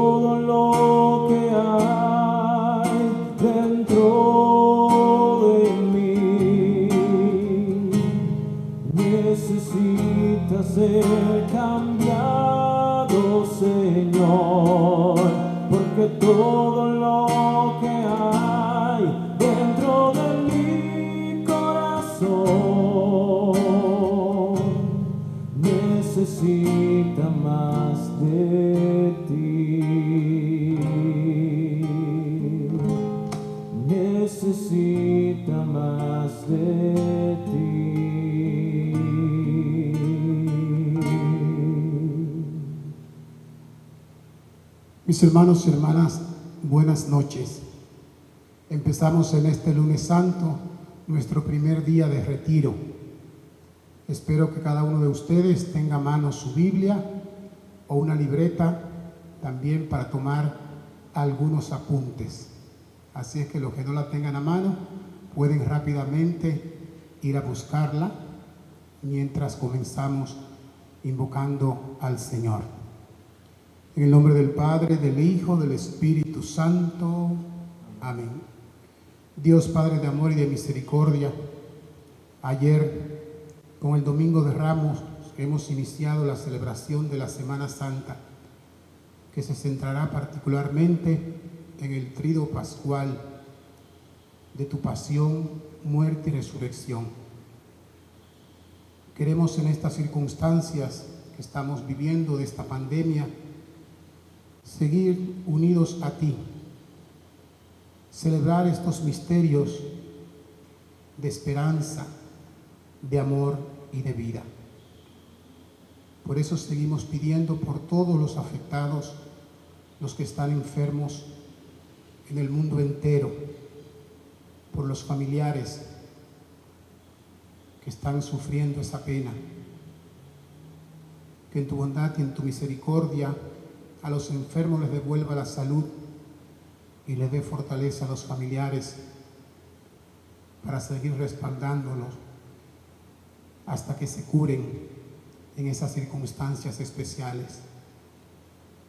todo lo que hay dentro de mí necesita ser cambiado, Señor, porque todo lo que hay dentro de mi corazón necesita más de ti, necesita más de ti. Mis hermanos y hermanas, buenas noches. Empezamos en este lunes santo nuestro primer día de retiro. Espero que cada uno de ustedes tenga a mano su Biblia o una libreta también para tomar algunos apuntes. Así es que los que no la tengan a mano pueden rápidamente ir a buscarla mientras comenzamos invocando al Señor. En el nombre del Padre, del Hijo, del Espíritu Santo. Amén. Dios Padre de amor y de misericordia, ayer con el Domingo de Ramos hemos iniciado la celebración de la Semana Santa, que se centrará particularmente en el trido pascual de tu pasión, muerte y resurrección. Queremos en estas circunstancias que estamos viviendo de esta pandemia seguir unidos a ti, celebrar estos misterios de esperanza, de amor y de vida. Por eso seguimos pidiendo por todos los afectados, los que están enfermos en el mundo entero, por los familiares que están sufriendo esa pena. Que en tu bondad y en tu misericordia a los enfermos les devuelva la salud y les dé fortaleza a los familiares para seguir respaldándolos hasta que se curen en esas circunstancias especiales.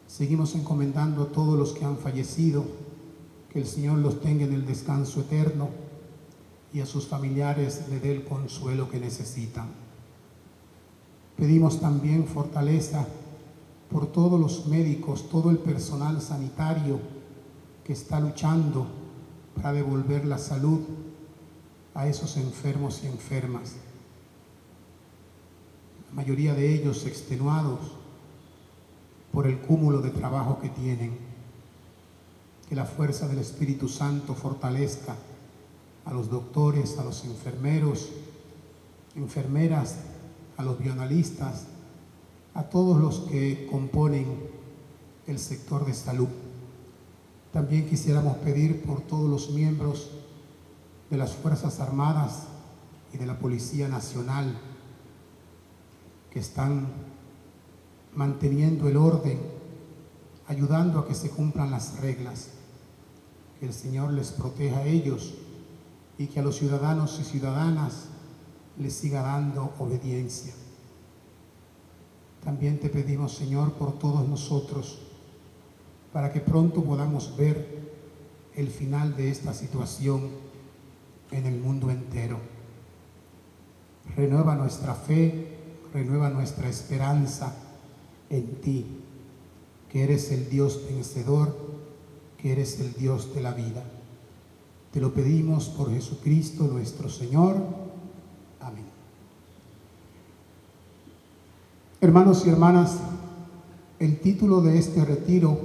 Seguimos encomendando a todos los que han fallecido, que el Señor los tenga en el descanso eterno y a sus familiares le dé el consuelo que necesitan. Pedimos también fortaleza por todos los médicos, todo el personal sanitario que está luchando para devolver la salud a esos enfermos y enfermas. La mayoría de ellos extenuados por el cúmulo de trabajo que tienen. Que la fuerza del Espíritu Santo fortalezca a los doctores, a los enfermeros, enfermeras, a los bioanalistas, a todos los que componen el sector de salud. También quisiéramos pedir por todos los miembros de las Fuerzas Armadas y de la Policía Nacional que están manteniendo el orden, ayudando a que se cumplan las reglas. Que el Señor les proteja a ellos y que a los ciudadanos y ciudadanas les siga dando obediencia. También te pedimos, Señor, por todos nosotros, para que pronto podamos ver el final de esta situación en el mundo entero. Renueva nuestra fe, renueva nuestra esperanza en ti, que eres el Dios vencedor, que eres el Dios de la vida. Te lo pedimos por Jesucristo nuestro Señor. Amén. Hermanos y hermanas, el título de este retiro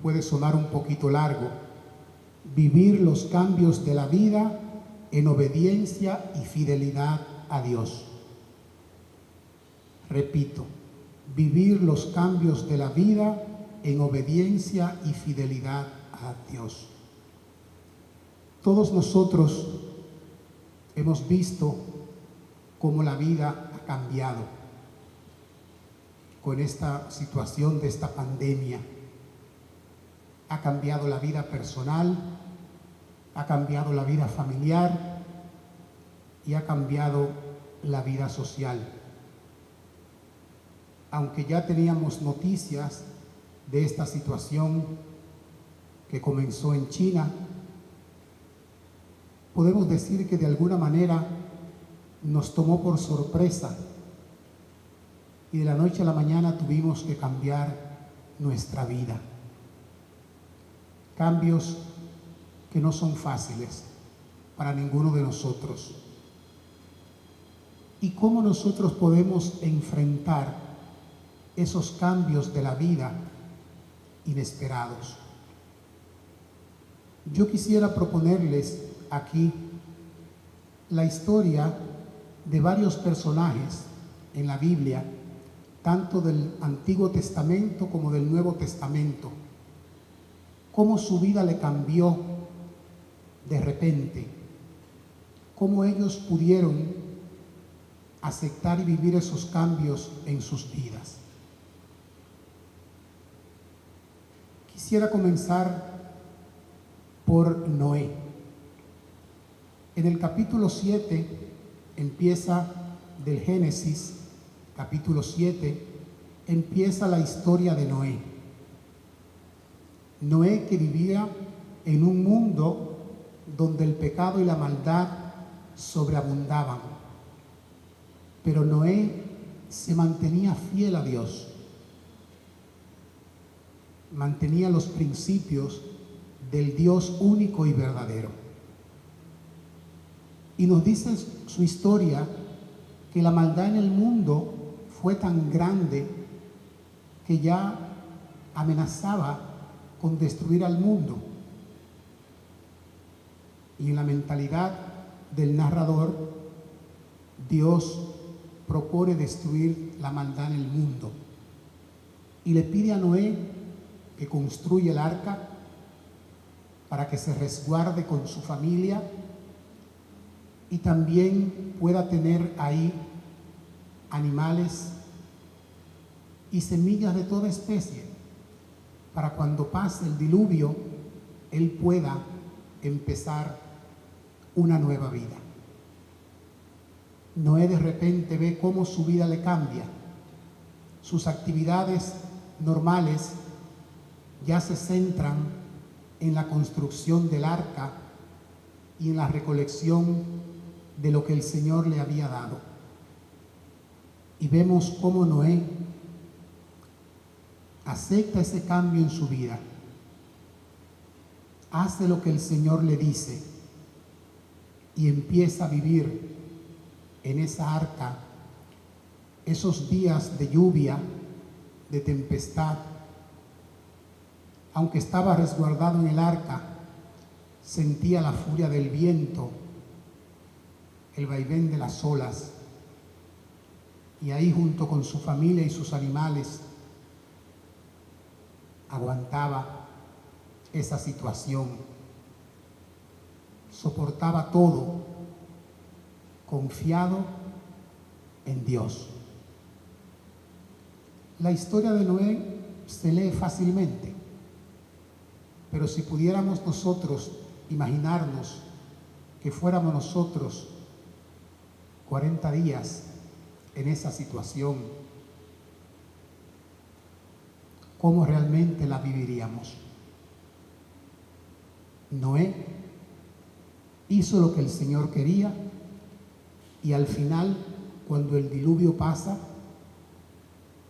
puede sonar un poquito largo: vivir los cambios de la vida en obediencia y fidelidad a Dios. Repito, vivir los cambios de la vida en obediencia y fidelidad a Dios. Todos nosotros hemos visto cómo la vida ha cambiado con esta situación de esta pandemia. Ha cambiado la vida personal, ha cambiado la vida familiar y ha cambiado la vida social. Aunque ya teníamos noticias de esta situación que comenzó en China, podemos decir que de alguna manera nos tomó por sorpresa y de la noche a la mañana tuvimos que cambiar nuestra vida. Cambios que no son fáciles para ninguno de nosotros. ¿Y cómo nosotros podemos enfrentar esos cambios de la vida inesperados? Yo quisiera proponerles aquí la historia de varios personajes en la Biblia, tanto del Antiguo Testamento como del Nuevo Testamento, cómo su vida le cambió de repente, cómo ellos pudieron aceptar y vivir esos cambios en sus vidas. Quisiera comenzar por Noé. En el capítulo 7 empieza del Génesis, capítulo 7, empieza la historia de Noé. Noé, que vivía en un mundo donde el pecado y la maldad sobreabundaban. Pero Noé se mantenía fiel a Dios. Mantenía los principios del Dios único y verdadero. Y nos dice su historia que la maldad en el mundo fue tan grande que ya amenazaba con destruir al mundo. Y en la mentalidad del narrador, Dios propone destruir la maldad en el mundo. Y le pide a Noé que construya el arca para que se resguarde con su familia y también pueda tener ahí animales y semillas de toda especie, para cuando pase el diluvio, él pueda empezar una nueva vida. Noé de repente ve cómo su vida le cambia. Sus actividades normales ya se centran en la construcción del arca y en la recolección de lo que el Señor le había dado. Y vemos cómo Noé acepta ese cambio en su vida, hace lo que el Señor le dice y empieza a vivir en esa arca esos días de lluvia, de tempestad. Aunque estaba resguardado en el arca, sentía la furia del viento, el vaivén de las olas, y ahí junto con su familia y sus animales aguantaba esa situación, soportaba todo, confiado en Dios. La historia de Noé se lee fácilmente, pero si pudiéramos nosotros imaginarnos que fuéramos nosotros 40 días en esa situación, ¿cómo realmente la viviríamos? Noé hizo lo que el Señor quería y al final, cuando el diluvio pasa,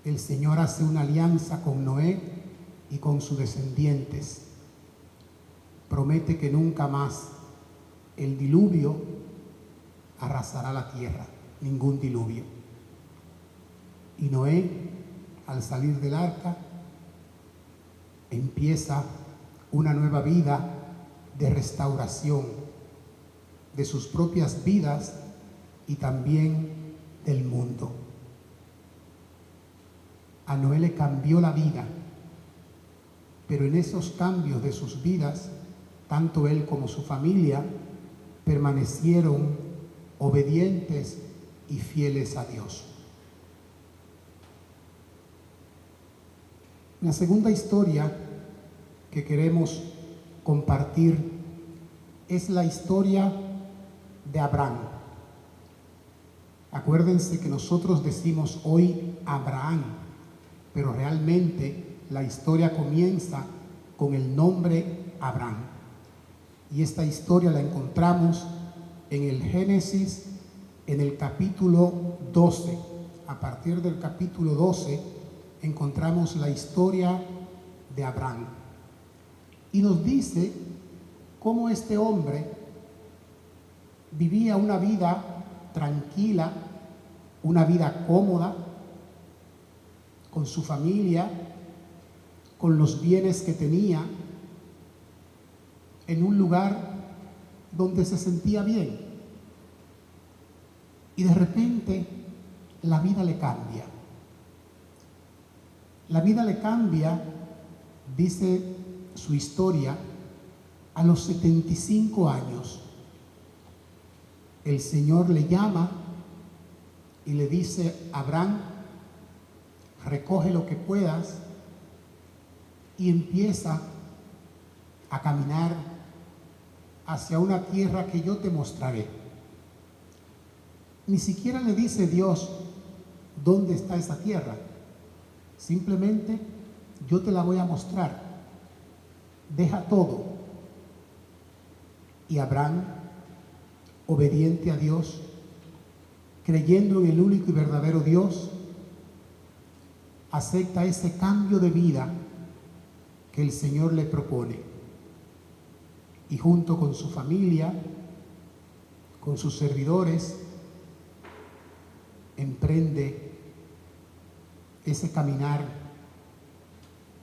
el Señor hace una alianza con Noé y con sus descendientes. Promete que nunca más el diluvio arrasará la tierra, ningún diluvio. Y Noé, al salir del arca, empieza una nueva vida de restauración de sus propias vidas y también del mundo. A Noé le cambió la vida, pero en esos cambios de sus vidas, tanto él como su familia permanecieron obedientes y fieles a Dios. La segunda historia que queremos compartir es la historia de Abraham. Acuérdense que nosotros decimos hoy Abraham, pero realmente la historia comienza con el nombre Abraham. Y esta historia la encontramos en el Génesis, en el capítulo 12. A partir del capítulo 12 encontramos la historia de Abraham. Y nos dice cómo este hombre vivía una vida tranquila, una vida cómoda, con su familia, con los bienes que tenía, en un lugar donde se sentía bien. Y de repente la vida le cambia. La vida le cambia, dice su historia, a los 75 años. El Señor le llama y le dice: Abraham, recoge lo que puedas y empieza a caminar hacia una tierra que yo te mostraré. Ni siquiera le dice Dios dónde está esa tierra. Simplemente yo te la voy a mostrar. Deja todo. Y Abraham, obediente a Dios, creyendo en el único y verdadero Dios, acepta ese cambio de vida que el Señor le propone. Y junto con su familia, con sus servidores, emprende ese caminar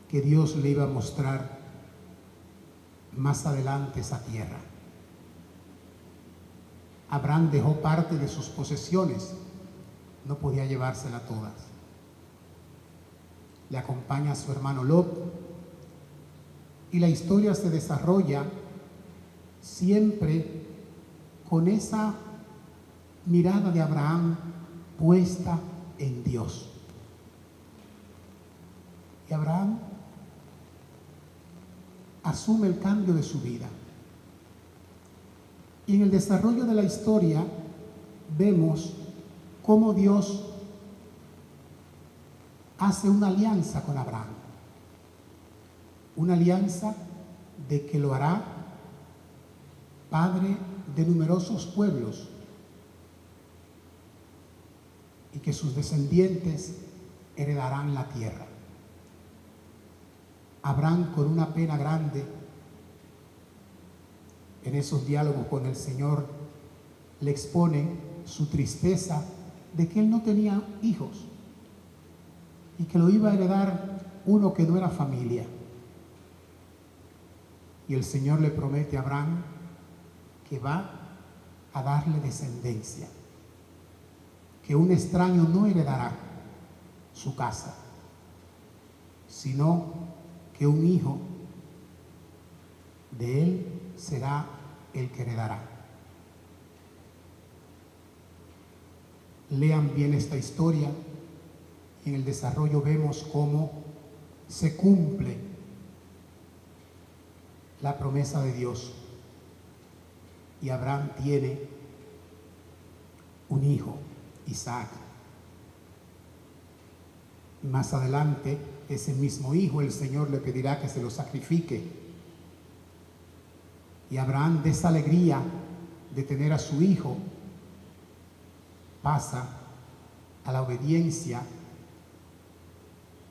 que Dios le iba a mostrar más adelante, esa tierra. Abraham dejó parte de sus posesiones, no podía llevárselas todas. Le acompaña a su hermano Lot y la historia se desarrolla siempre con esa mirada de Abraham puesta en Dios. Y Abraham asume el cambio de su vida. Y en el desarrollo de la historia vemos cómo Dios hace una alianza con Abraham. Una alianza de que lo hará padre de numerosos pueblos y que sus descendientes heredarán la tierra. Abraham, con una pena grande, en esos diálogos con el Señor, le expone su tristeza de que él no tenía hijos y que lo iba a heredar uno que no era familia. Y el Señor le promete a Abraham que va a darle descendencia, que un extraño no heredará su casa, sino que un hijo de él será el que heredará. Lean bien esta historia y en el desarrollo vemos cómo se cumple la promesa de Dios. Y Abraham tiene un hijo, Isaac. Más adelante, ese mismo hijo, el Señor le pedirá que se lo sacrifique. Y Abraham, de esa alegría de tener a su hijo, pasa a la obediencia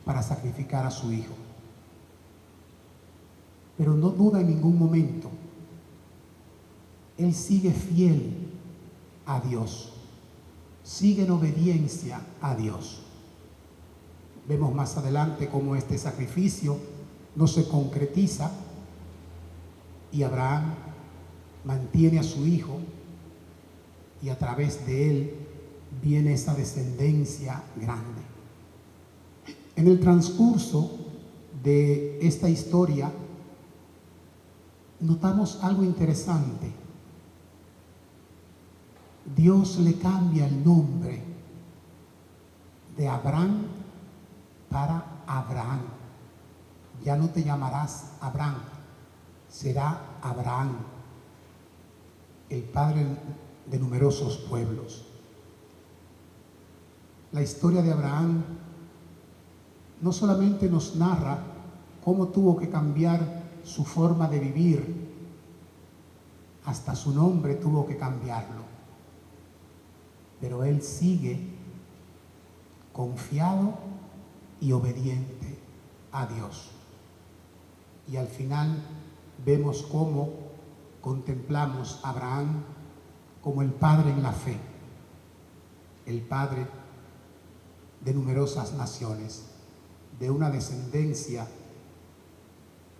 para sacrificar a su hijo. Pero no duda en ningún momento. Él sigue fiel a Dios, sigue en obediencia a Dios. Vemos más adelante cómo este sacrificio no se concretiza y Abraham mantiene a su hijo y a través de él viene esa descendencia grande. En el transcurso de esta historia notamos algo interesante. Dios le cambia el nombre de Abraham para Abraham. Ya no te llamarás Abraham, será Abraham, el padre de numerosos pueblos. La historia de Abraham no solamente nos narra cómo tuvo que cambiar su forma de vivir, hasta su nombre tuvo que cambiarlo, pero él sigue confiado y obediente a Dios. Y al final vemos cómo contemplamos a Abraham como el padre en la fe, el padre de numerosas naciones, de una descendencia,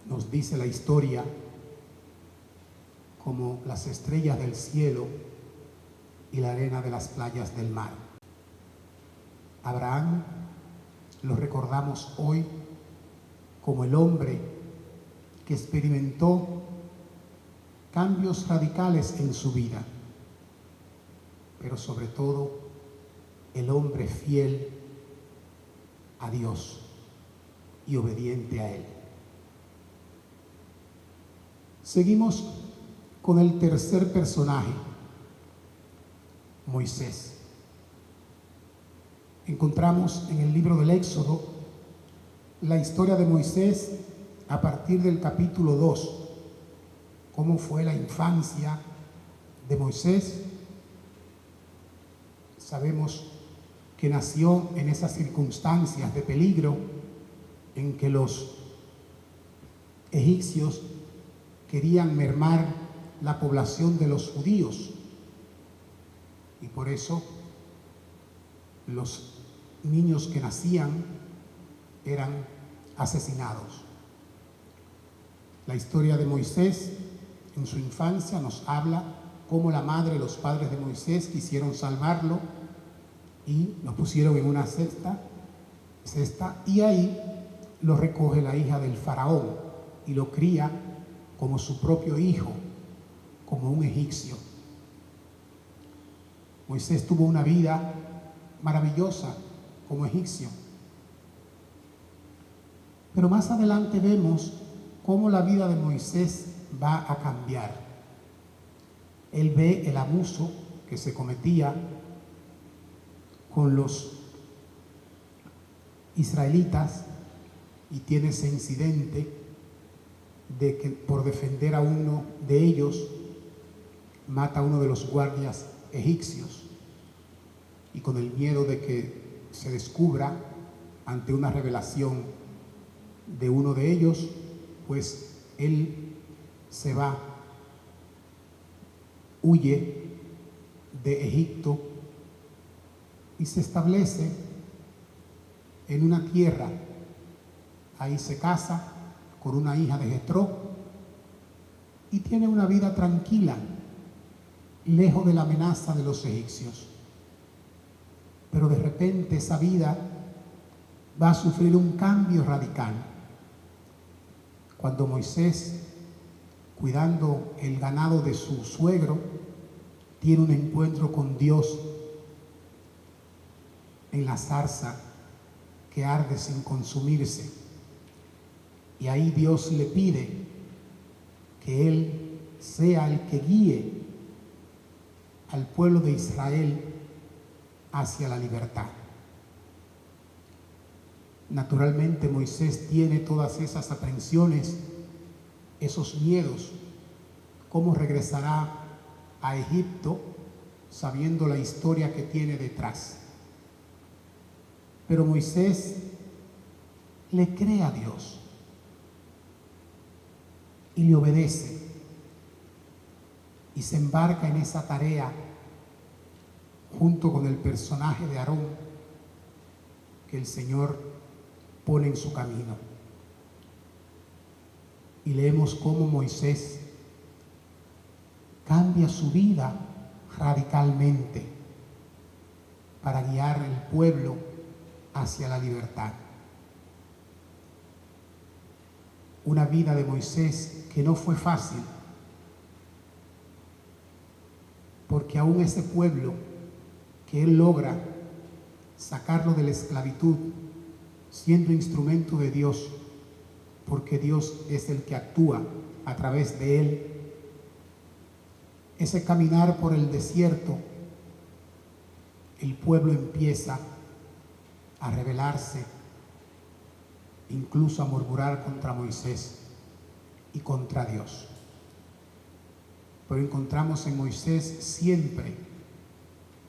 nos dice la historia, como las estrellas del cielo y la arena de las playas del mar. Abraham lo recordamos hoy como el hombre que experimentó cambios radicales en su vida, pero sobre todo el hombre fiel a Dios y obediente a Él. Seguimos con el tercer personaje, Moisés. Encontramos en el libro del Éxodo la historia de Moisés a partir del capítulo 2, cómo fue la infancia de Moisés. Sabemos que nació en esas circunstancias de peligro en que los egipcios querían mermar la población de los judíos, y por eso los niños que nacían eran asesinados. La historia de Moisés en su infancia nos habla cómo la madre y los padres de Moisés quisieron salvarlo y lo pusieron en una cesta, y ahí lo recoge la hija del faraón y lo cría como su propio hijo, como un egipcio. Moisés tuvo una vida maravillosa como egipcio. Pero más adelante vemos cómo la vida de Moisés va a cambiar. Él ve el abuso que se cometía con los israelitas y tiene ese incidente de que por defender a uno de ellos mata a uno de los guardias egipcios, y con el miedo de que se descubra ante una revelación de uno de ellos, pues él se va, huye de Egipto y se establece en una tierra. Ahí se casa con una hija de Jetro y tiene una vida tranquila, lejos de la amenaza de los egipcios. Pero de repente esa vida va a sufrir un cambio radical. Cuando Moisés, cuidando el ganado de su suegro, tiene un encuentro con Dios en la zarza que arde sin consumirse. Y ahí Dios le pide que Él sea el que guíe al pueblo de Israel hacia la libertad. Naturalmente Moisés tiene todas esas aprensiones, esos miedos. ¿Cómo regresará a Egipto sabiendo la historia que tiene detrás? Pero Moisés le cree a Dios y le obedece y se embarca en esa tarea junto con el personaje de Aarón que el Señor pone en su camino. Y leemos cómo Moisés cambia su vida radicalmente para guiar al pueblo hacia la libertad. Una vida de Moisés que no fue fácil, porque aún ese pueblo que él logra sacarlo de la esclavitud, siendo instrumento de Dios, porque Dios es el que actúa a través de él. Ese caminar por el desierto, el pueblo empieza a rebelarse incluso a murmurar contra Moisés y contra Dios. Pero encontramos en Moisés siempre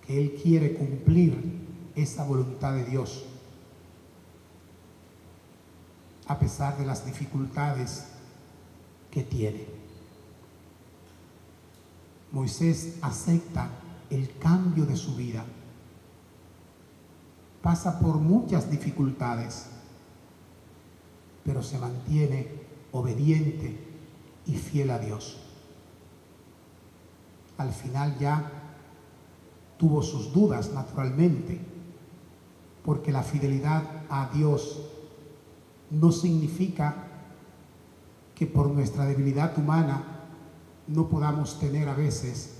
que él quiere cumplir esa voluntad de Dios, a pesar de las dificultades que tiene. Moisés acepta el cambio de su vida, pasa por muchas dificultades, pero se mantiene obediente y fiel a Dios. Al final ya tuvo sus dudas, naturalmente, porque la fidelidad a Dios no significa que por nuestra debilidad humana no podamos tener a veces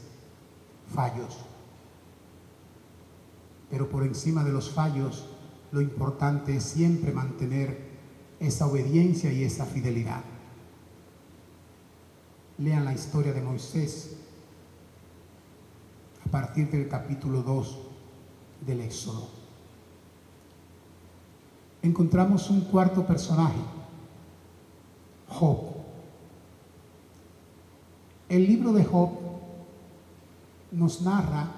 fallos. Pero por encima de los fallos, lo importante es siempre mantener esa obediencia y esa fidelidad. Lean la historia de Moisés a partir del capítulo 2 del Éxodo. Encontramos un cuarto personaje, Job. El libro de Job nos narra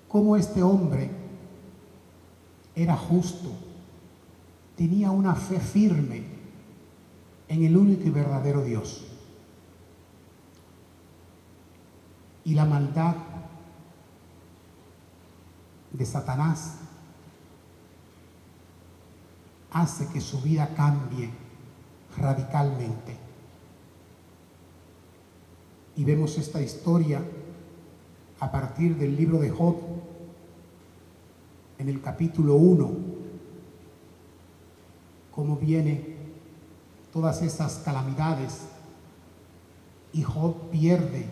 cómo este hombre era justo, tenía una fe firme en el único y verdadero Dios. Y la maldad de Satanás hace que su vida cambie radicalmente. Y vemos esta historia a partir del libro de Job, en el capítulo 1, cómo vienen todas esas calamidades y Job pierde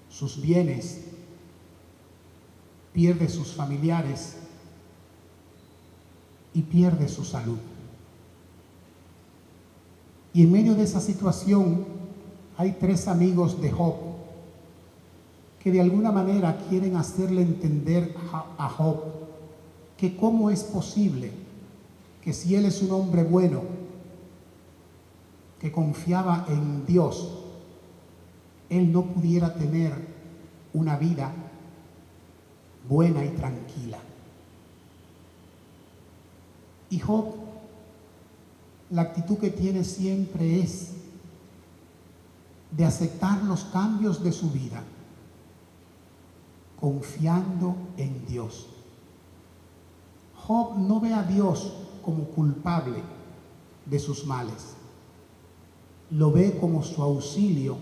sus bienes, pierde sus familiares y pierde su salud. Y en medio de esa situación hay 3 amigos de Job que de alguna manera quieren hacerle entender a Job que cómo es posible que si él es un hombre bueno, que confiaba en Dios, él no pudiera tener una vida buena y tranquila. Y Job, la actitud que tiene siempre es de aceptar los cambios de su vida, confiando en Dios. Job no ve a Dios como culpable de sus males, lo ve como su auxilio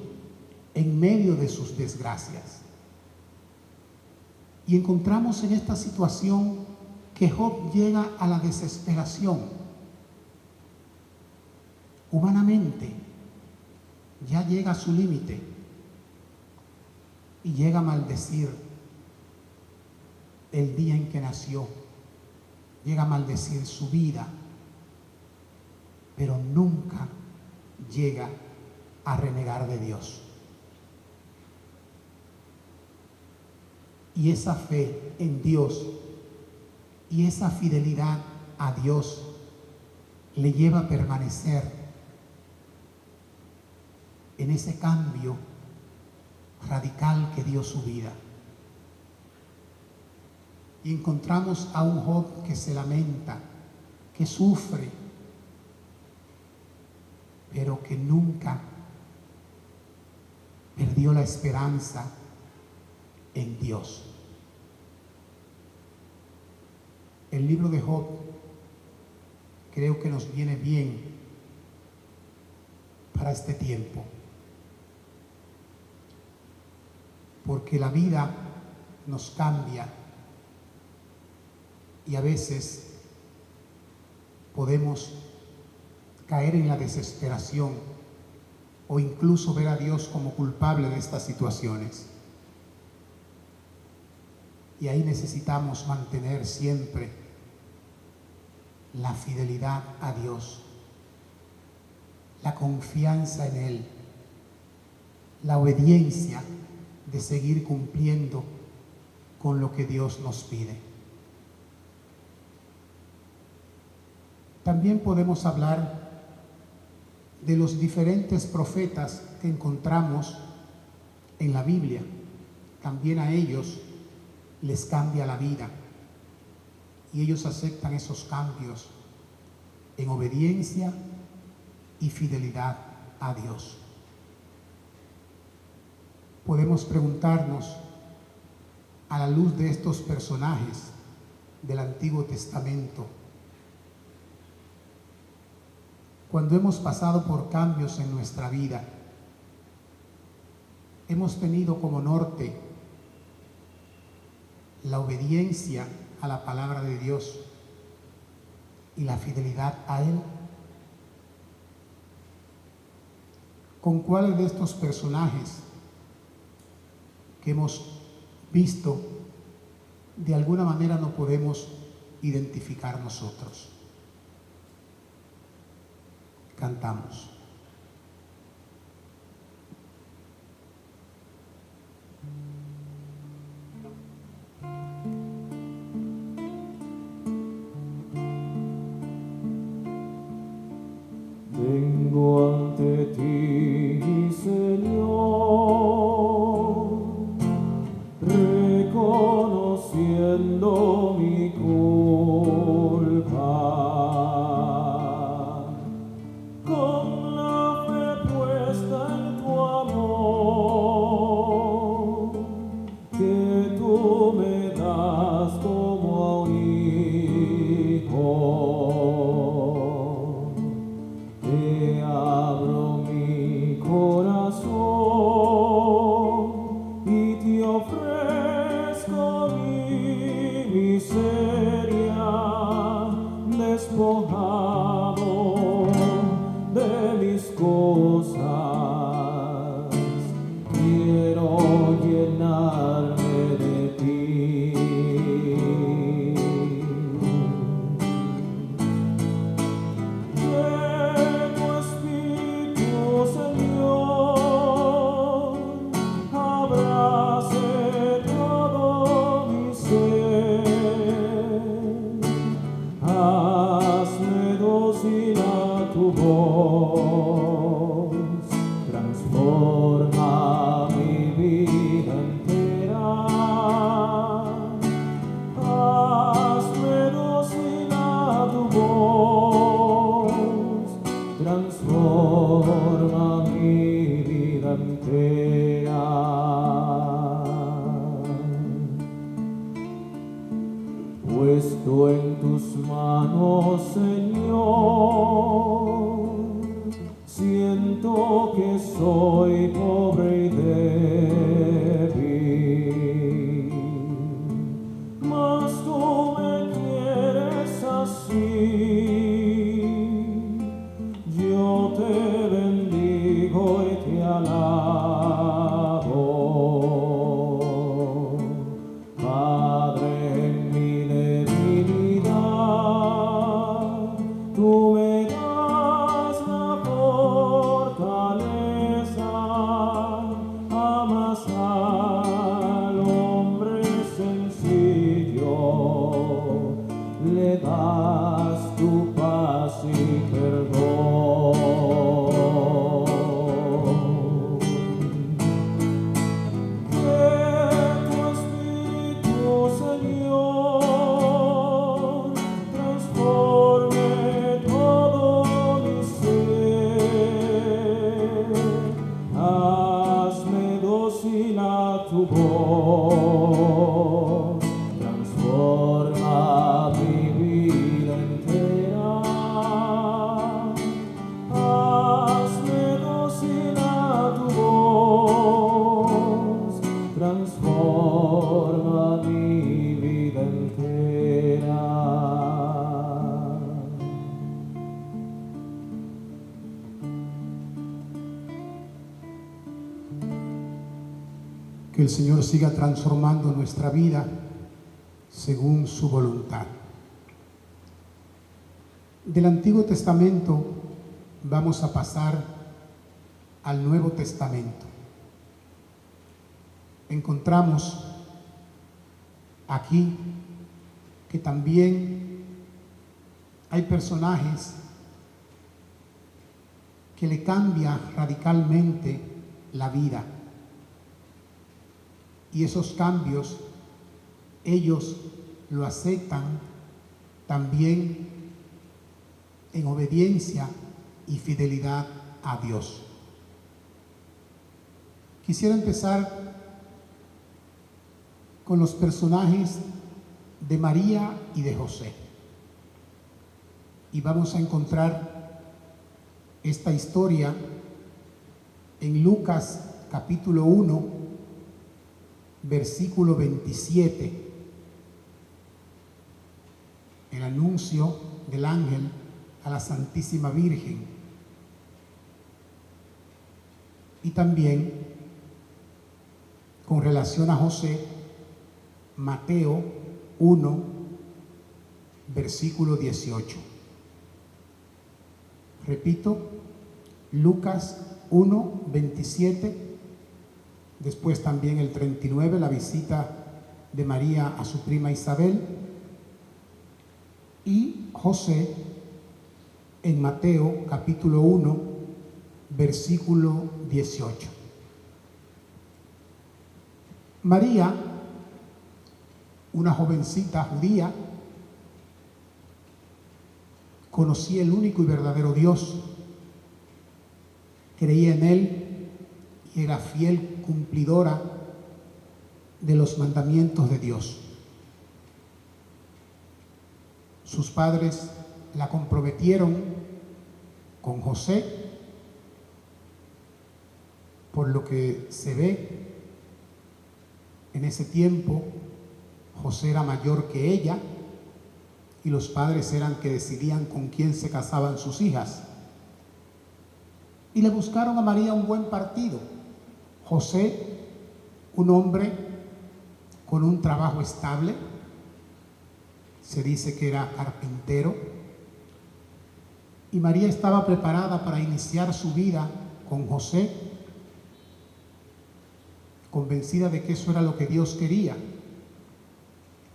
en medio de sus desgracias. Y encontramos en esta situación que Job llega a la desesperación. Humanamente, ya llega a su límite y llega a maldecir el día en que nació, llega a maldecir su vida, pero nunca llega a renegar de Dios. Y esa fe en Dios y esa fidelidad a Dios le lleva a permanecer en ese cambio radical que dio su vida. Y encontramos a un Job que se lamenta, que sufre, pero que nunca perdió la esperanza en Dios. El libro de Job creo que nos viene bien para este tiempo, porque la vida nos cambia y a veces podemos caer en la desesperación o incluso ver a Dios como culpable de estas situaciones. Y ahí necesitamos mantener siempre la fidelidad a Dios, la confianza en Él, la obediencia de seguir cumpliendo con lo que Dios nos pide. También podemos hablar de los diferentes profetas que encontramos en la Biblia. También a ellos les cambia la vida y ellos aceptan esos cambios en obediencia y fidelidad a Dios. Podemos preguntarnos, a la luz de estos personajes del Antiguo Testamento, cuando hemos pasado por cambios en nuestra vida, hemos tenido como norte la obediencia a la palabra de Dios y la fidelidad a Él. ¿Con cuáles de estos personajes que hemos visto de alguna manera no podemos identificar nosotros? Cantamos. Vengo ante ti, Señor, reconociendo mi culpa. Con la fe puesta en tu amor, que tú me das como a un hijo. Te abro mi corazón y te ofrezco mi miseria, despojado de mis cosas. Quiero llenarme de ti. Transforma mi vida entera, hazme dócil a tu voz, transforma mi vida entera. Puesto en tus manos, Señor, siento que soy pobre y débil, mas tú me quieres así. Yo te bendigo y te alabo, Padre, en mi debilidad, tú me das la fortaleza, amas al hombre sencillo, le das tu paz y perdón. Que tu Espíritu, Señor, transforme todo mi ser, hazme dócil a tu voz, transforma mi vida entera, hazme dócil a tu voz, transforma mi vida entera. Que el Señor siga transformando nuestra vida según su voluntad. Del Antiguo Testamento vamos a pasar al Nuevo Testamento. Encontramos aquí que también hay personajes que le cambia radicalmente la vida. Y esos cambios, ellos lo aceptan también en obediencia y fidelidad a Dios. Quisiera empezar con los personajes de María y de José. Y vamos a encontrar esta historia en Lucas capítulo 1, versículo 27. El anuncio del ángel a la Santísima Virgen. Y también con relación a José, Mateo 1, versículo 18. Repito, Lucas 1, 27, después también el 39, la visita de María a su prima Isabel, y José en Mateo capítulo 1, versículo 18. María, una jovencita judía, conocía el único y verdadero Dios, creía en Él y era fiel cumplidora de los mandamientos de Dios. Sus padres la comprometieron con José, por lo que se ve en ese tiempo José era mayor que ella y los padres eran que decidían con quién se casaban sus hijas. Y le buscaron a María un buen partido. José, un hombre con un trabajo estable, se dice que era carpintero, y María estaba preparada para iniciar su vida con José, convencida de que eso era lo que Dios quería,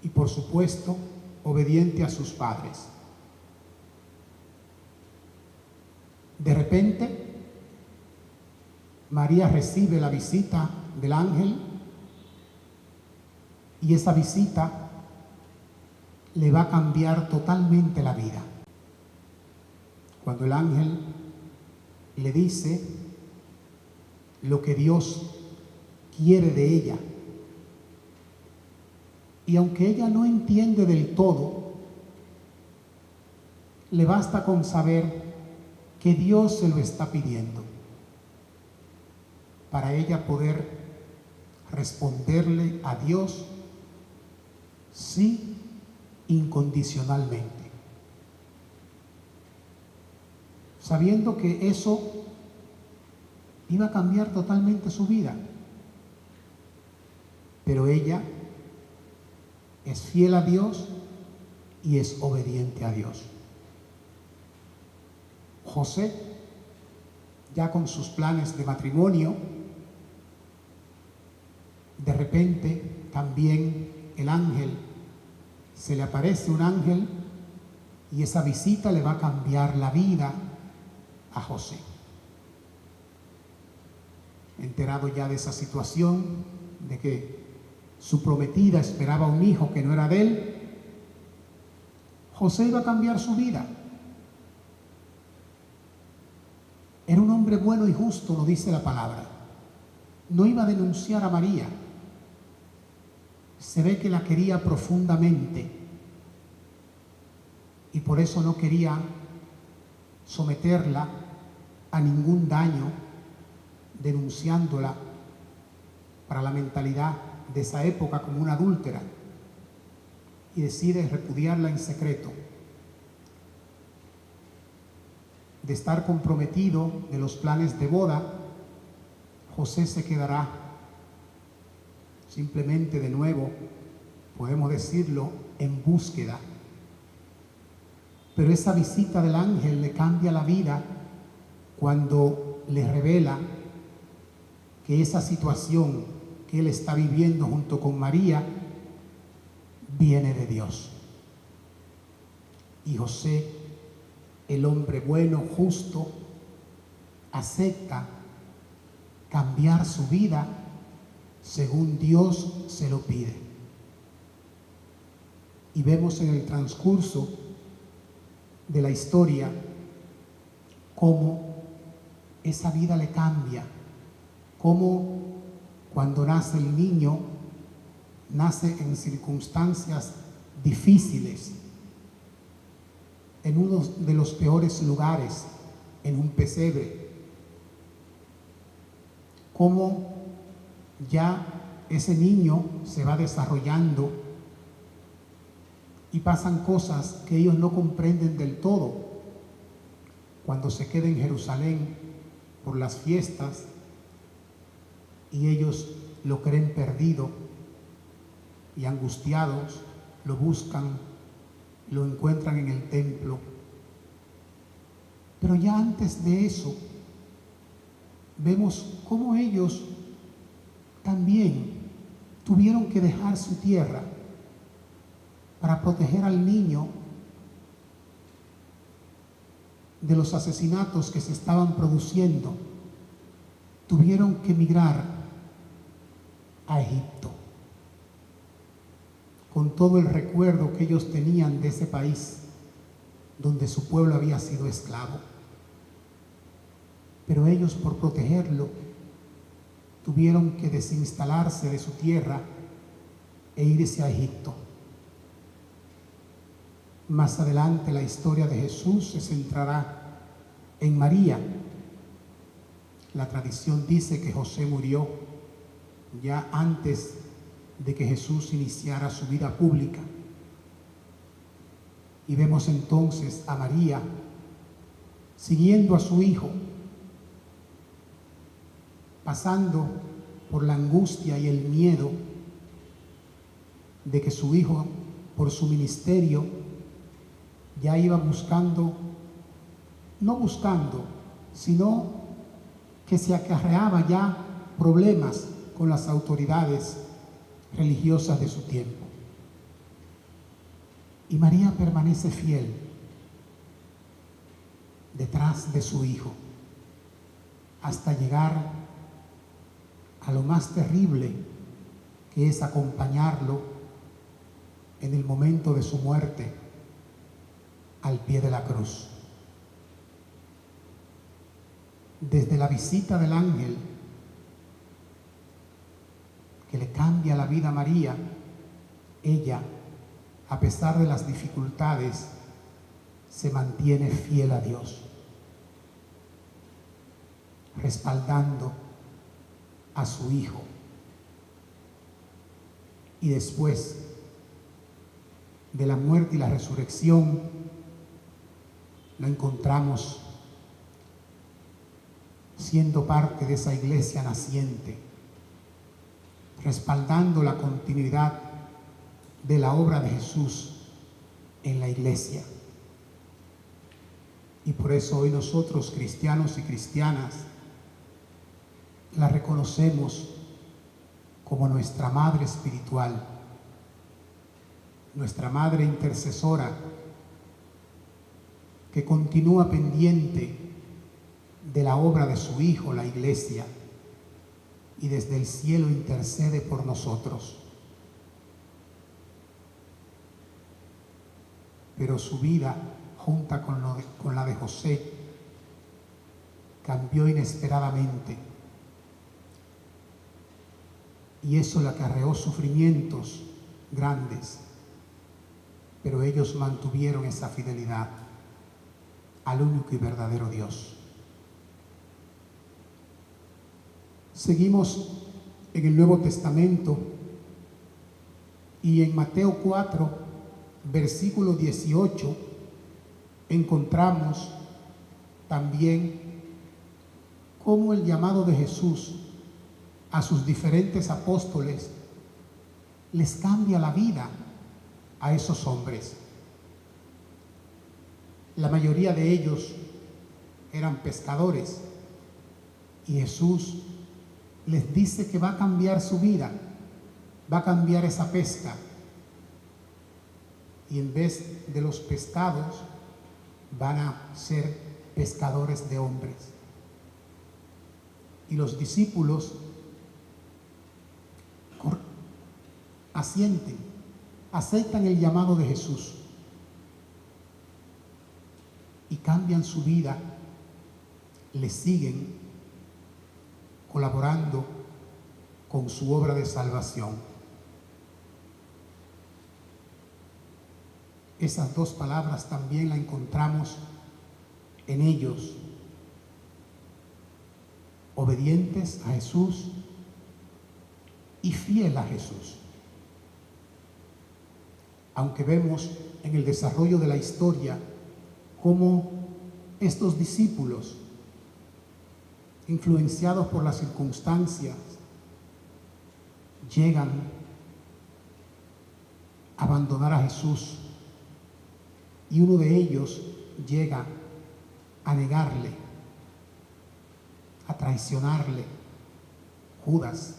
y por supuesto, obediente a sus padres. De repente, María recibe la visita del ángel, y esa visita le va a cambiar totalmente la vida. Cuando el ángel le dice lo que Dios quiere de ella, y aunque ella no entiende del todo, le basta con saber que Dios se lo está pidiendo para ella poder responderle a Dios sí, incondicionalmente, sabiendo que eso iba a cambiar totalmente su vida. Pero ella es fiel a Dios y es obediente a Dios. José, ya con sus planes de matrimonio, de repente también el ángel, se le aparece un ángel y esa visita le va a cambiar la vida a José. Enterado ya de esa situación, de que su prometida esperaba un hijo que no era de él, José iba a cambiar su vida. Era un hombre bueno y justo, lo dice la palabra. No iba a denunciar a María. Se ve que la quería profundamente y por eso no quería someterla a ningún daño, denunciándola para la mentalidad de esa época como una adúltera, y decide repudiarla en secreto. De estar comprometido de los planes de boda, José se quedará simplemente, de nuevo, podemos decirlo, en búsqueda. Pero esa visita del ángel le cambia la vida cuando le revela que esa situación que él está viviendo junto con María viene de Dios. Y José el hombre bueno, justo, acepta cambiar su vida según Dios se lo pide. Y vemos en el transcurso de la historia cómo esa vida le cambia, cómo cuando nace el niño, nace en circunstancias difíciles, en uno de los peores lugares, en un pesebre, cómo ya ese niño se va desarrollando y pasan cosas que ellos no comprenden del todo. Cuando se queda en Jerusalén por las fiestas y ellos lo creen perdido y angustiados, lo buscan, lo encuentran en el templo. Pero ya antes de eso, vemos cómo ellos también tuvieron que dejar su tierra para proteger al niño de los asesinatos que se estaban produciendo. Tuvieron que emigrar a Egipto, con todo el recuerdo que ellos tenían de ese país donde su pueblo había sido esclavo. Pero ellos, por protegerlo, tuvieron que desinstalarse de su tierra e irse a Egipto. Más adelante la historia de Jesús se centrará en María. La tradición dice que José murió ya antes de que Jesús iniciara su vida pública. Y vemos entonces a María siguiendo a su hijo, pasando por la angustia y el miedo de que su hijo, por su ministerio, ya iba buscando, no buscando, sino que se acarreaba ya problemas con las autoridades religiosas de su tiempo. Y María permanece fiel detrás de su hijo hasta llegar a lo más terrible, que es acompañarlo en el momento de su muerte al pie de la cruz. Desde la visita del ángel que le cambia la vida a María, ella, a pesar de las dificultades, se mantiene fiel a Dios, respaldando a su hijo. Y después de la muerte y la resurrección, lo encontramos siendo parte de esa iglesia naciente, respaldando la continuidad de la obra de Jesús en la iglesia. Y por eso hoy nosotros, cristianos y cristianas, la reconocemos como nuestra madre espiritual, nuestra madre intercesora, que continúa pendiente de la obra de su Hijo, la Iglesia, y desde el cielo intercede por nosotros. Pero su vida, junta con la de José, cambió inesperadamente. Y eso le acarreó sufrimientos grandes, pero ellos mantuvieron esa fidelidad al único y verdadero Dios. Seguimos en el Nuevo Testamento y en Mateo 4, versículo 18, encontramos también cómo el llamado de Jesús a sus diferentes apóstoles les cambia la vida a esos hombres. La mayoría de ellos eran pescadores y Jesús les dice que va a cambiar su vida, va a cambiar esa pesca, y en vez de los pescados van a ser pescadores de hombres. Y los discípulos asienten, aceptan el llamado de Jesús y cambian su vida, le siguen colaborando con su obra de salvación. Esas dos palabras también la encontramos en ellos, obedientes a Jesús y fiel a Jesús. Aunque vemos en el desarrollo de la historia cómo estos discípulos, influenciados por las circunstancias, llegan a abandonar a Jesús, y uno de ellos llega a negarle, a traicionarle. Judas,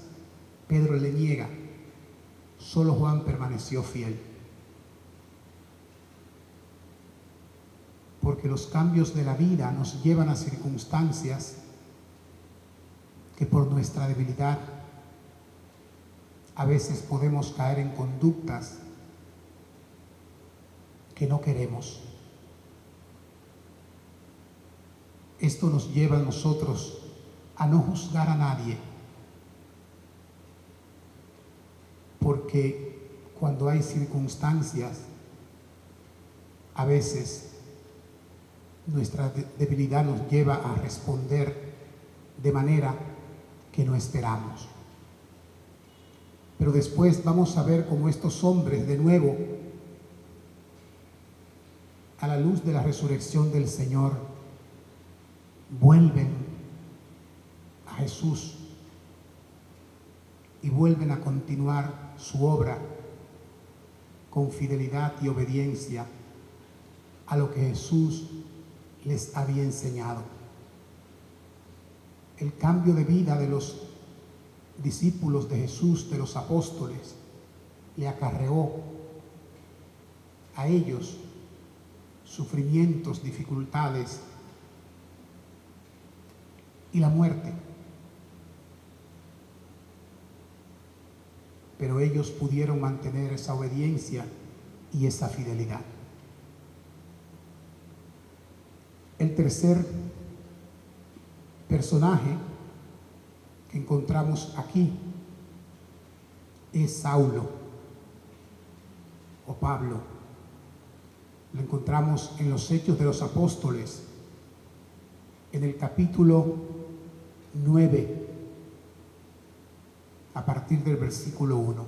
Pedro le niega, solo Juan permaneció fiel. Porque los cambios de la vida nos llevan a circunstancias que por nuestra debilidad a veces podemos caer en conductas que no queremos. Esto nos lleva a nosotros a no juzgar a nadie, porque cuando hay circunstancias, a veces nuestra debilidad nos lleva a responder de manera que no esperamos. Pero después vamos a ver cómo estos hombres, de nuevo, a la luz de la resurrección del Señor, vuelven a Jesús y vuelven a continuar su obra con fidelidad y obediencia a lo que Jesús les había enseñado. El cambio de vida de los discípulos de Jesús, de los apóstoles, le acarreó a ellos sufrimientos, dificultades y la muerte. Pero ellos pudieron mantener esa obediencia y esa fidelidad. El tercer personaje que encontramos aquí es Saulo o Pablo. Lo encontramos en los Hechos de los Apóstoles, en el capítulo 9, a partir del versículo 1.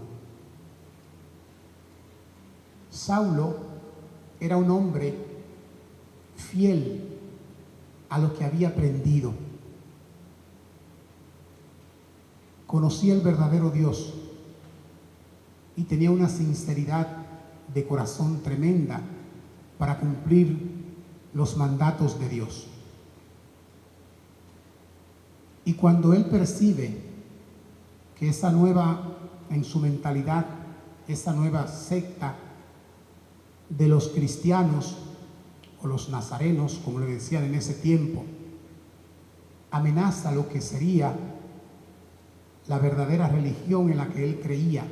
Saulo era un hombre fiel a lo que había aprendido. Conocía el verdadero Dios y tenía una sinceridad de corazón tremenda para cumplir los mandatos de Dios. Y cuando él percibe que esa nueva, en su mentalidad, esa nueva secta de los cristianos o los nazarenos, como le decían en ese tiempo, amenaza lo que sería la verdadera religión en la que él creía,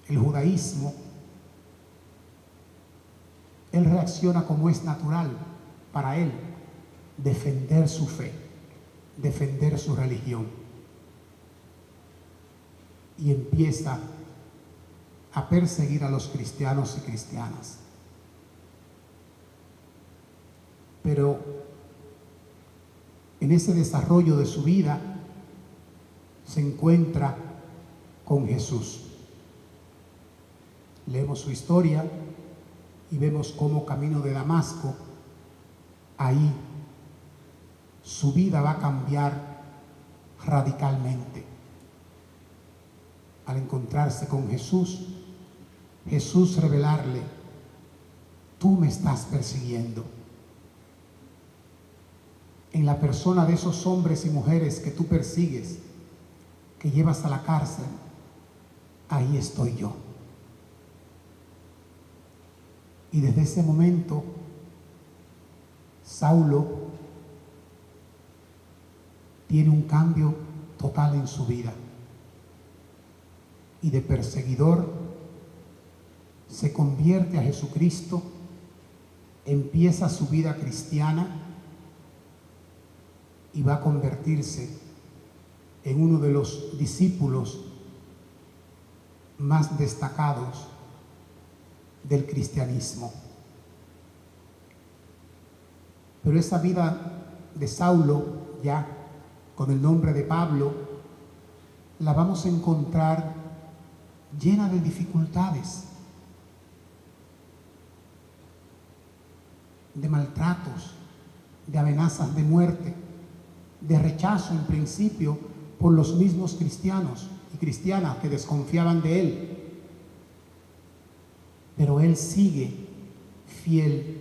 el judaísmo, él reacciona como es natural para él, defender su fe, defender su religión. Y empieza a perseguir a los cristianos y cristianas. Pero en ese desarrollo de su vida se encuentra con Jesús. Leemos su historia y vemos cómo camino de Damasco, ahí su vida va a cambiar radicalmente. Al encontrarse con Jesús, Jesús revelarle: tú me estás persiguiendo. En la persona de esos hombres y mujeres que tú persigues, que llevas a la cárcel, ahí estoy yo. Y desde ese momento Saulo tiene un cambio total en su vida y de perseguidor se convierte a Jesucristo, empieza su vida cristiana y va a convertirse en uno de los discípulos más destacados del cristianismo. Pero esa vida de Saulo, ya con el nombre de Pablo, la vamos a encontrar llena de dificultades, de maltratos, de amenazas de muerte, de rechazo en principio por los mismos cristianos y cristianas que desconfiaban de él. Pero él sigue fiel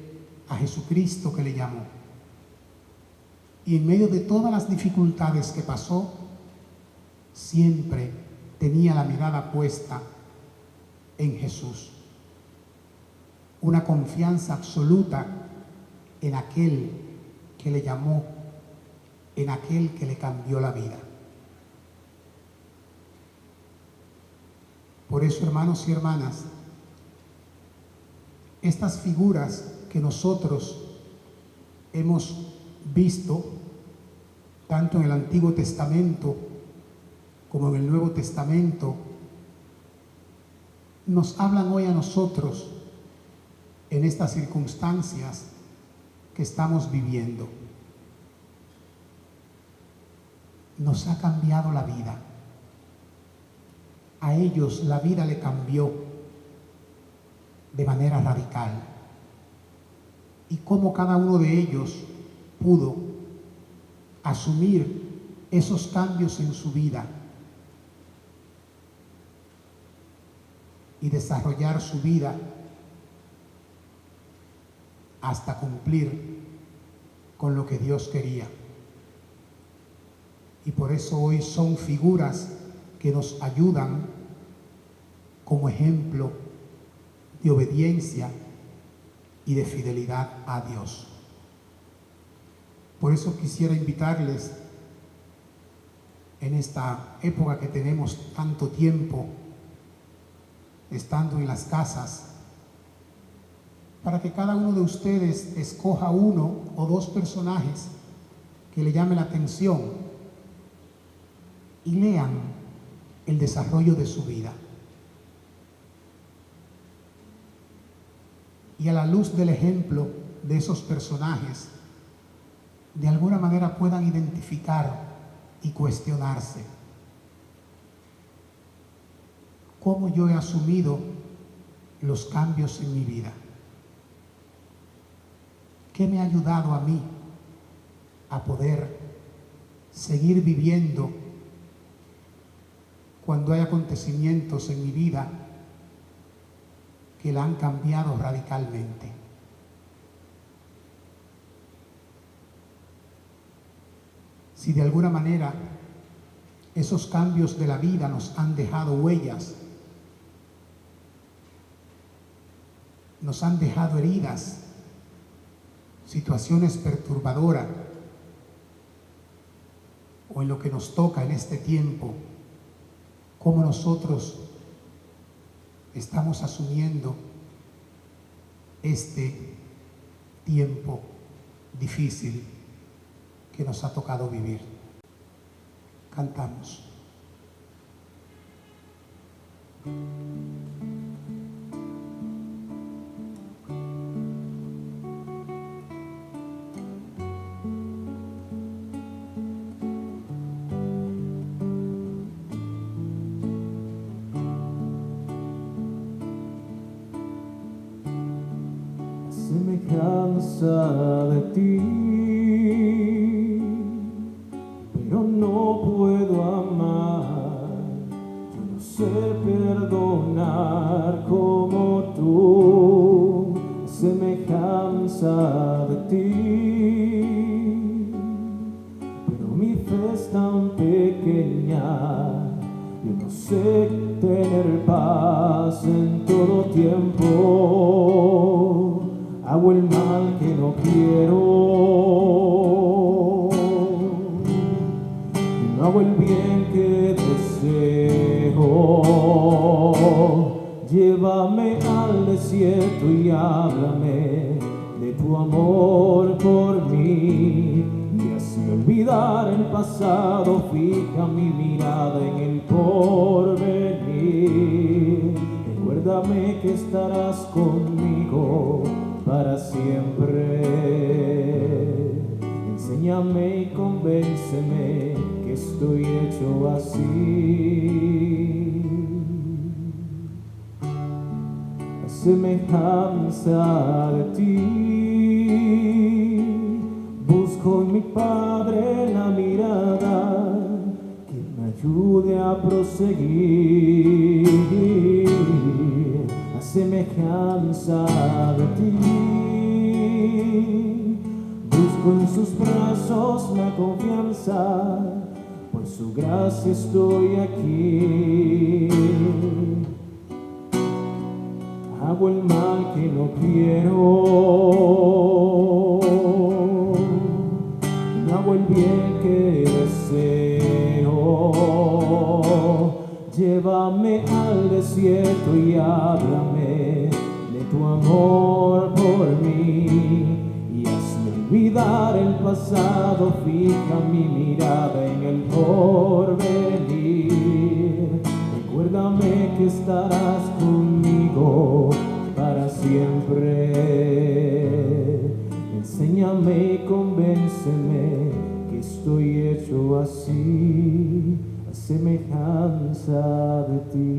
a Jesucristo que le llamó. Y en medio de todas las dificultades que pasó, siempre tenía la mirada puesta en Jesús. Una confianza absoluta en aquel que le llamó, en aquel que le cambió la vida. Por eso, hermanos y hermanas, estas figuras que nosotros hemos visto, tanto en el Antiguo Testamento como en el Nuevo Testamento, nos hablan hoy a nosotros en estas circunstancias que estamos viviendo. Nos ha cambiado la vida. A ellos la vida le cambió de manera radical. Y cómo cada uno de ellos pudo asumir esos cambios en su vida y desarrollar su vida hasta cumplir con lo que Dios quería. Y por eso hoy son figuras que nos ayudan como ejemplo de obediencia y de fidelidad a Dios. Por eso quisiera invitarles en esta época que tenemos tanto tiempo estando en las casas, para que cada uno de ustedes escoja uno o dos personajes que le llame la atención y lean el desarrollo de su vida. Y a la luz del ejemplo de esos personajes, de alguna manera puedan identificar y cuestionarse. ¿Cómo yo he asumido los cambios en mi vida? ¿Qué me ha ayudado a mí a poder seguir viviendo cuando hay acontecimientos en mi vida que la han cambiado radicalmente? Si de alguna manera esos cambios de la vida nos han dejado huellas, nos han dejado heridas, situaciones perturbadoras, o en lo que nos toca en este tiempo, cómo nosotros estamos asumiendo este tiempo difícil que nos ha tocado vivir. Cantamos. Semejanza de ti, pero no puedo amar. Yo no sé perdonar como tú. Semejanza de ti, pero mi fe es tan pequeña. Yo no sé tener paz en todo tiempo. hago el mal que no quiero, no hago el bien que deseo. Llévame al desierto y háblame de tu amor por mí, y hazme olvidar el pasado, fija mi mirada en el porvenir. Recuérdame que estarás conmigo para siempre. Enséñame y convénceme que estoy hecho así, a semejanza de ti. Busco en mi Padre la mirada que me ayude a proseguir, a semejanza de ti. Busco en sus brazos la confianza, por su gracia estoy aquí. Hago el mal que no quiero, no hago el bien que deseo. Llévame al desierto y háblame de tu amor por mí, y hazme olvidar el pasado, fija mi mirada en el porvenir. Recuérdame que estarás conmigo para siempre. Enséñame y convénceme que estoy hecho así, a semejanza de ti.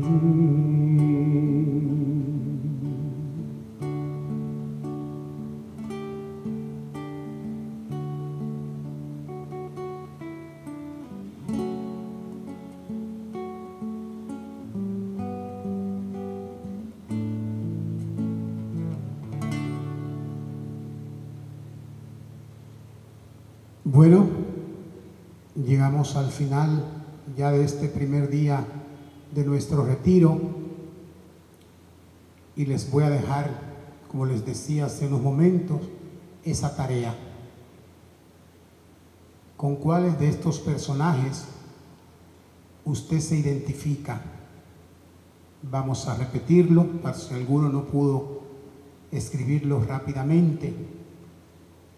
Bueno, llegamos al final ya de este primer día de nuestro retiro y les voy a dejar, como les decía hace unos momentos, esa tarea. ¿Con cuáles de estos personajes usted se identifica? Vamos a repetirlo, para si alguno no pudo escribirlo rápidamente.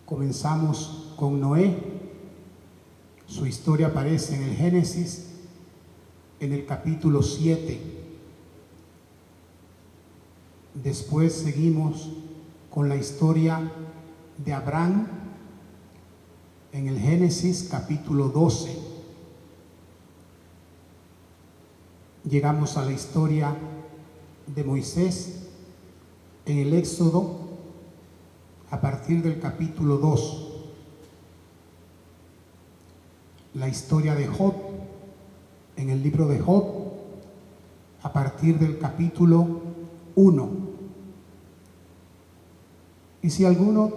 Comenzamos con Noé. Su historia aparece en el Génesis, en el capítulo 7. Después seguimos con la historia de Abraham, en el Génesis capítulo 12. Llegamos a la historia de Moisés en el Éxodo, a partir del capítulo 2. La historia de Job en el libro de Job, a partir del capítulo 1. Y si alguno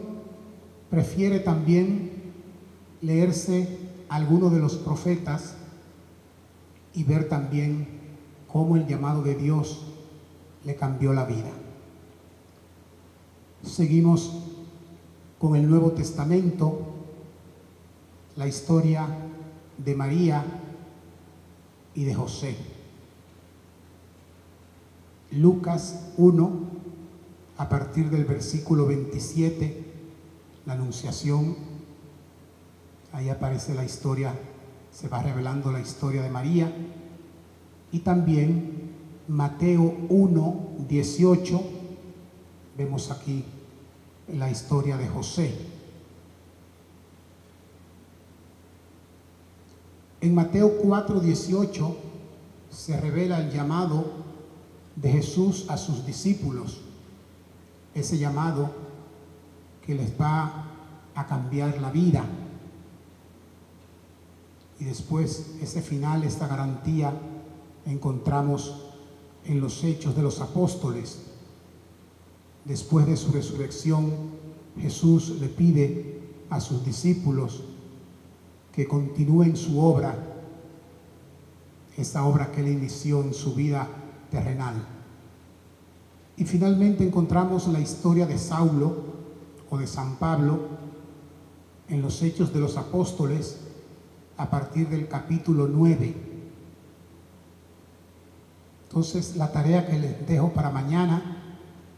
prefiere también leerse alguno de los profetas y ver también cómo el llamado de Dios le cambió la vida. Seguimos con el Nuevo Testamento, la historia de María y de José. Lucas 1, a partir del versículo 27, la Anunciación. Ahí aparece la historia, se va revelando la historia de María. Y también Mateo 1, 18, vemos aquí la historia de José. En Mateo 4, 18 se revela el llamado de Jesús a sus discípulos, ese llamado que les va a cambiar la vida. Y después ese final, esta garantía, encontramos en los Hechos de los Apóstoles. Después de su resurrección, Jesús le pide a sus discípulos que continúen su obra, esa obra que él inició en su vida terrenal. Y finalmente encontramos la historia de Saulo o de San Pablo en los Hechos de los Apóstoles a partir del capítulo 9. Entonces, la tarea que les dejo para mañana,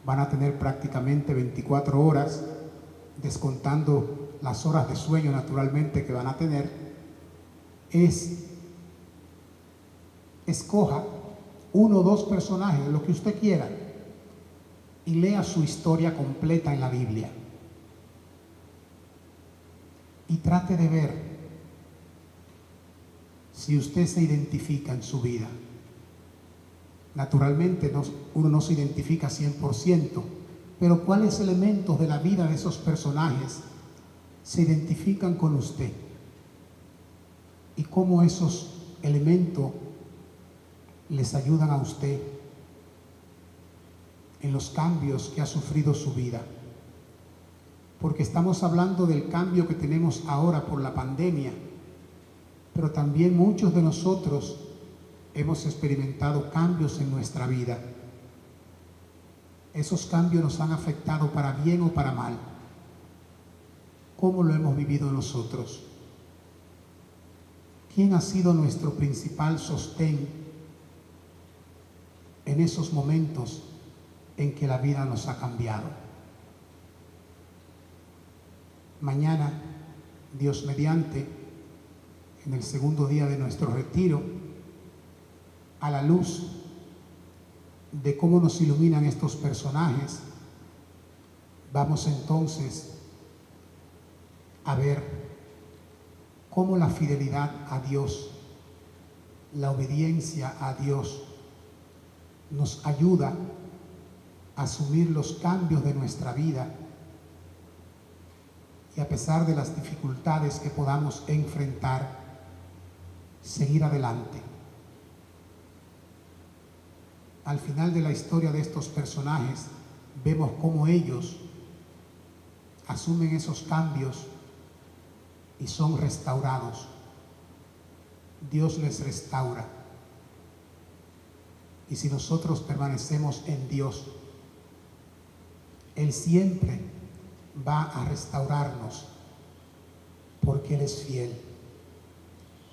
van a tener prácticamente 24 horas, descontando las horas de sueño naturalmente que van a tener, es escoja uno o dos personajes, lo que usted quiera, y lea su historia completa en la Biblia. Y trate de ver si usted se identifica en su vida. Naturalmente uno no se identifica 100%, pero ¿cuáles elementos de la vida de esos personajes se identifican con usted? Y cómo esos elementos les ayudan a usted en los cambios que ha sufrido su vida. Porque estamos hablando del cambio que tenemos ahora por la pandemia, pero también muchos de nosotros hemos experimentado cambios en nuestra vida. Esos cambios nos han afectado para bien o para mal. ¿Cómo lo hemos vivido nosotros? ¿Quién ha sido nuestro principal sostén en esos momentos en que la vida nos ha cambiado? Mañana, Dios mediante, en el segundo día de nuestro retiro, a la luz de cómo nos iluminan estos personajes, vamos entonces a ver cómo la fidelidad a Dios, la obediencia a Dios, nos ayuda a asumir los cambios de nuestra vida y, a pesar de las dificultades que podamos enfrentar, seguir adelante. Al final de la historia de estos personajes, vemos cómo ellos asumen esos cambios y son restaurados. Dios les restaura. Y si nosotros permanecemos en Dios, Él siempre va a restaurarnos, porque Él es fiel.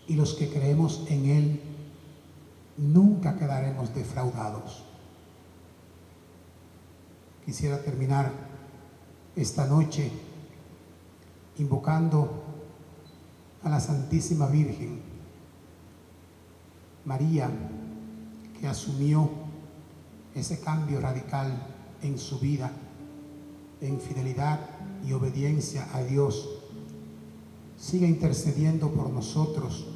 Y los que creemos en Él, nunca quedaremos defraudados. Quisiera terminar esta noche invocando a la Santísima Virgen María, que asumió ese cambio radical en su vida, en fidelidad y obediencia a Dios. Siga intercediendo por nosotros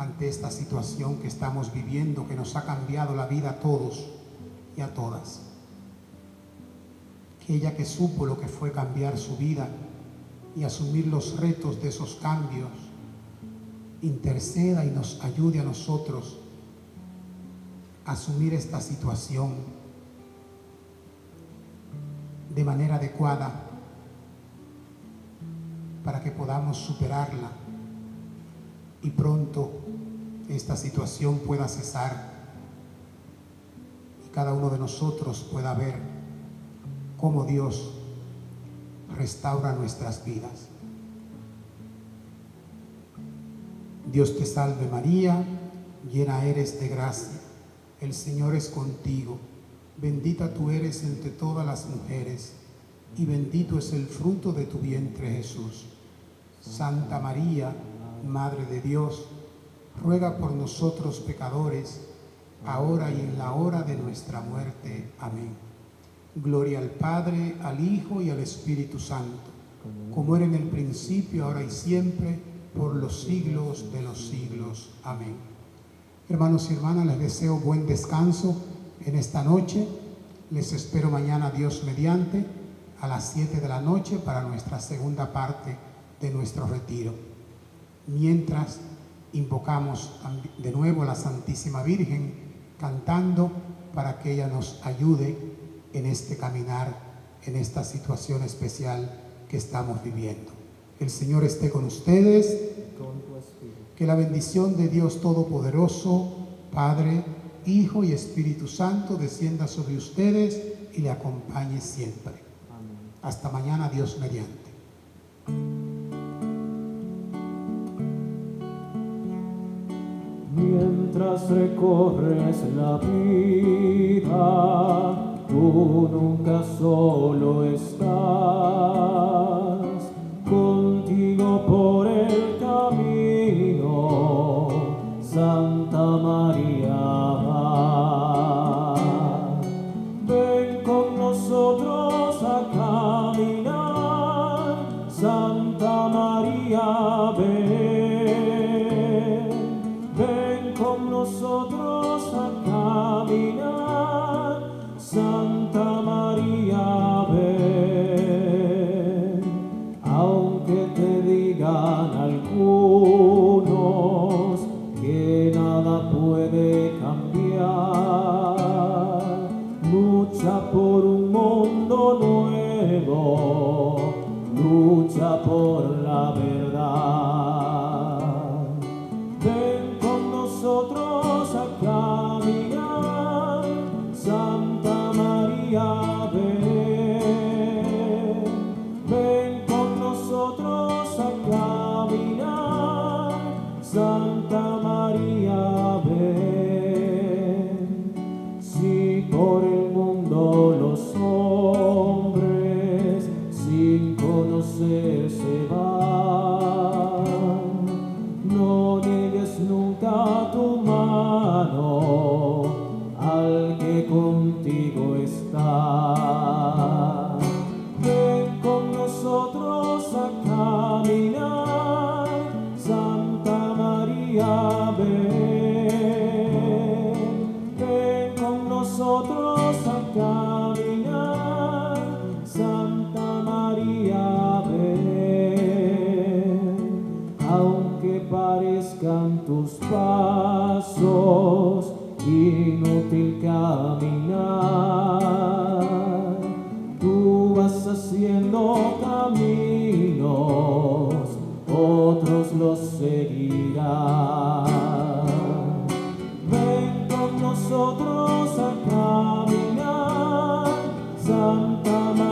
ante esta situación que estamos viviendo, que nos ha cambiado la vida a todos y a todas. Que ella, que supo lo que fue cambiar su vida y asumir los retos de esos cambios, interceda y nos ayude a nosotros a asumir esta situación de manera adecuada, para que podamos superarla y pronto esta situación pueda cesar y cada uno de nosotros pueda ver cómo Dios restaura nuestras vidas. Dios te salve María, llena eres de gracia, el Señor es contigo, bendita tú eres entre todas las mujeres y bendito es el fruto de tu vientre Jesús. Santa María, Madre de Dios, ruega por nosotros pecadores, ahora y en la hora de nuestra muerte. Amén. Gloria al Padre, al Hijo y al Espíritu Santo, como era en el principio, ahora y siempre, por los siglos de los siglos. Amén. Hermanos y hermanas, les deseo buen descanso en esta noche. Les espero mañana, Dios mediante, a las 7 de la noche para nuestra segunda parte de nuestro retiro. Mientras invocamos de nuevo a la Santísima Virgen, cantando para que ella nos ayude en este caminar, en esta situación especial que estamos viviendo. El Señor esté con ustedes. Con tu espíritu. Que la bendición de Dios Todopoderoso, Padre, Hijo y Espíritu Santo descienda sobre ustedes y le acompañe siempre. Amén. Hasta mañana, Dios mediante. Mientras recorres la vida, tú nunca solo estás. Contigo por el camino, Santa María va. Ven con nosotros a caminar, Santa María, ven. Ven con nosotros a caminar, Santa María, ven. Aunque te digan algunos que nada puede cambiar, lucha por un mundo nuevo, lucha por la verdad. Ven con nosotros a caminar, Santa María, ven. Ven con nosotros a caminar, Santa María, ven. Si por el mundo los hombres sin conocer se van, no niegues nunca tu mano al que contigo está. Ven con nosotros a caminar, Santa María, ven. Ven con nosotros a caminar, Santa María, ven. Aunque parezcan tus pasos inútil caminar, tú vas haciendo caminos, otros los seguirán. Ven con nosotros a caminar, Santa María.